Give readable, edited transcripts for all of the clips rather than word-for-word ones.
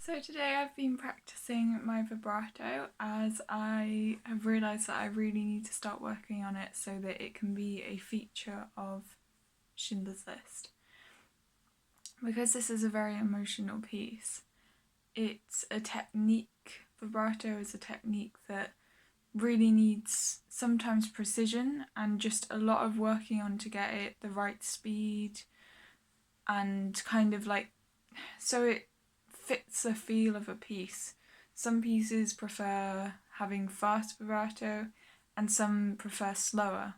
So today I've been practicing my vibrato as I have realised that I really need to start working on it so that it can be a feature of Schindler's List. Because this is a very emotional piece, it's a technique, vibrato is a technique that really needs sometimes precision and just a lot of working on to get it the right speed and kind of like, so it fits the feel of a piece. Some pieces prefer having fast vibrato and some prefer slower.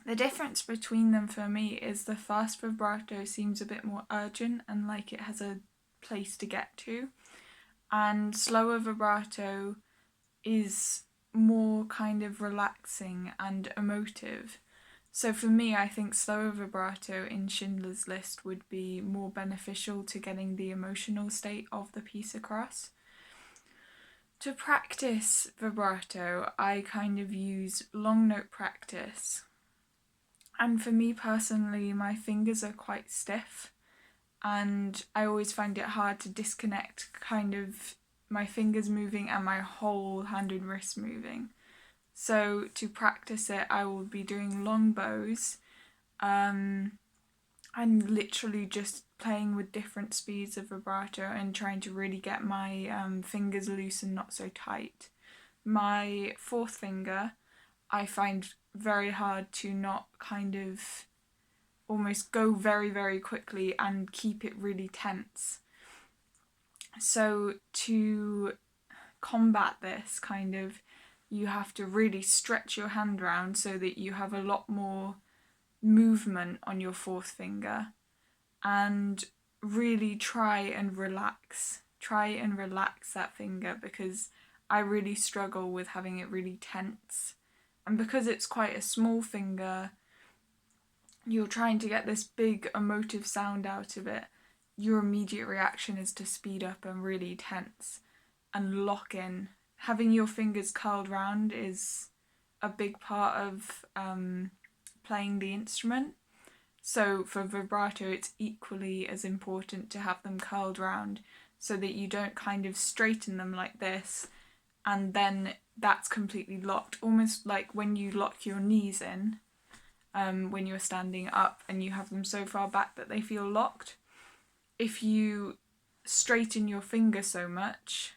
The difference between them for me is the fast vibrato seems a bit more urgent and like it has a place to get to, and slower vibrato is more kind of relaxing and emotive. So for me, I think slower vibrato in Schindler's List would be more beneficial to getting the emotional state of the piece across. To practice vibrato, I kind of use long note practice. And for me personally, my fingers are quite stiff and I always find it hard to disconnect kind of my fingers moving and my whole hand and wrist moving. So to practice it, I will be doing long bows and literally just playing with different speeds of vibrato and trying to really get my fingers loose and not so tight. My fourth finger, I find very hard to not kind of almost go very, very quickly and keep it really tense. So to combat this kind of, you have to really stretch your hand round so that you have a lot more movement on your fourth finger and really try and relax that finger, because I really struggle with having it really tense, and because it's quite a small finger, you're trying to get this big emotive sound out of it. Your immediate reaction is to speed up and really tense and lock in. Having your fingers curled round is a big part of playing the instrument. So for vibrato, it's equally as important to have them curled round so that you don't kind of straighten them like this and then that's completely locked. Almost like when you lock your knees in when you're standing up and you have them so far back that they feel locked. If you straighten your finger so much,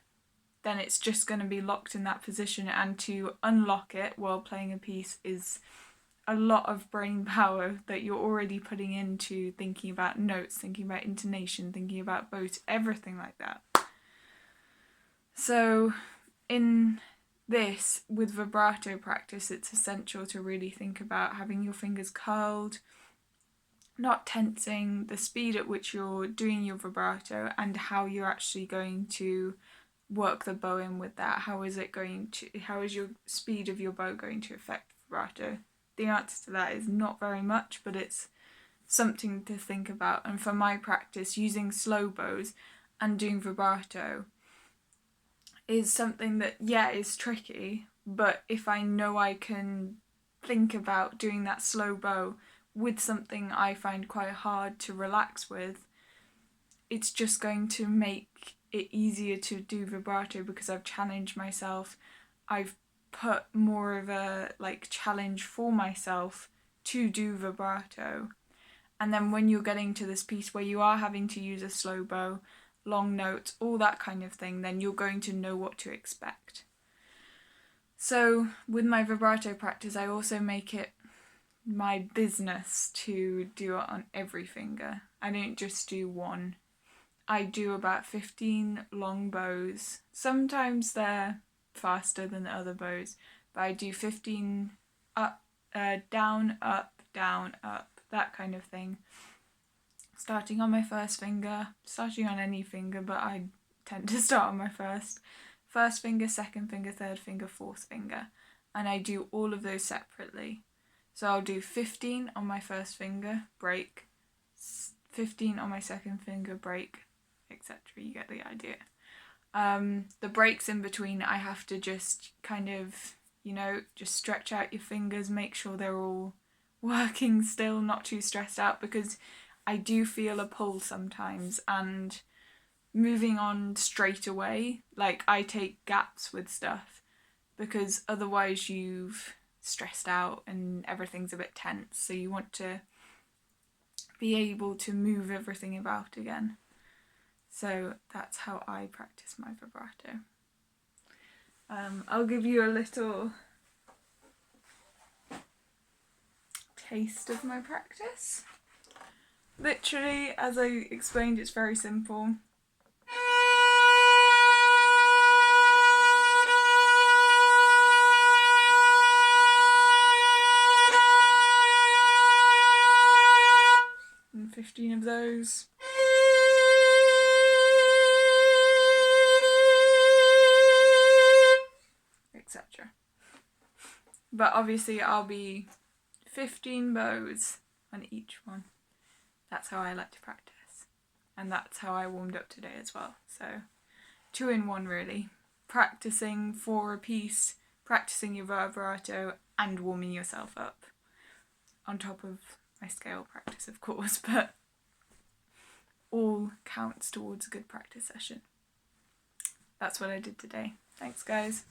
then it's just going to be locked in that position, and to unlock it while playing a piece is a lot of brain power that you're already putting into thinking about notes, thinking about intonation, thinking about bows, everything like that. So in this, with vibrato practice, it's essential to really think about having your fingers curled, not tensing, the speed at which you're doing your vibrato and how you're actually going to work the bow in with that. How is your speed of your bow going to affect vibrato? The answer to that is not very much, but it's something to think about. And for my practice, using slow bows and doing vibrato is something that, is tricky, but if I know I can think about doing that slow bow with something I find quite hard to relax with, it's just going to make it easier to do vibrato because I've challenged myself. I've put more of a challenge for myself to do vibrato. And then when you're getting to this piece where you are having to use a slow bow, long notes, all that kind of thing, then you're going to know what to expect. So with my vibrato practice, I also make it my business to do it on every finger. I don't just do one. I do about 15 long bows. Sometimes they're faster than the other bows, but I do 15 up, down, up, that kind of thing. Starting on my first finger, starting on any finger, but I tend to start on my first finger, second finger, third finger, fourth finger, and I do all of those separately. So I'll do 15 on my first finger, break, 15 on my second finger, break, etc. You get the idea. The breaks in between, I have to just kind of, just stretch out your fingers, make sure they're all working still, not too stressed out, because I do feel a pull sometimes, and moving on straight away. Like, I take gaps with stuff because otherwise you've stressed out and everything's a bit tense, so you want to be able to move everything about again. So that's how I practice my vibrato. I'll give you a little taste of my practice. Literally, as I explained, it's very simple. And 15 of those. Etc. But obviously I'll be 15 bows on each one. That's how I like to practice. And that's how I warmed up today as well. So 2 in 1 really. Practicing 4 a piece, practicing your vibrato and warming yourself up. On top of my scale practice, of course, but all counts towards a good practice session. That's what I did today. Thanks, guys.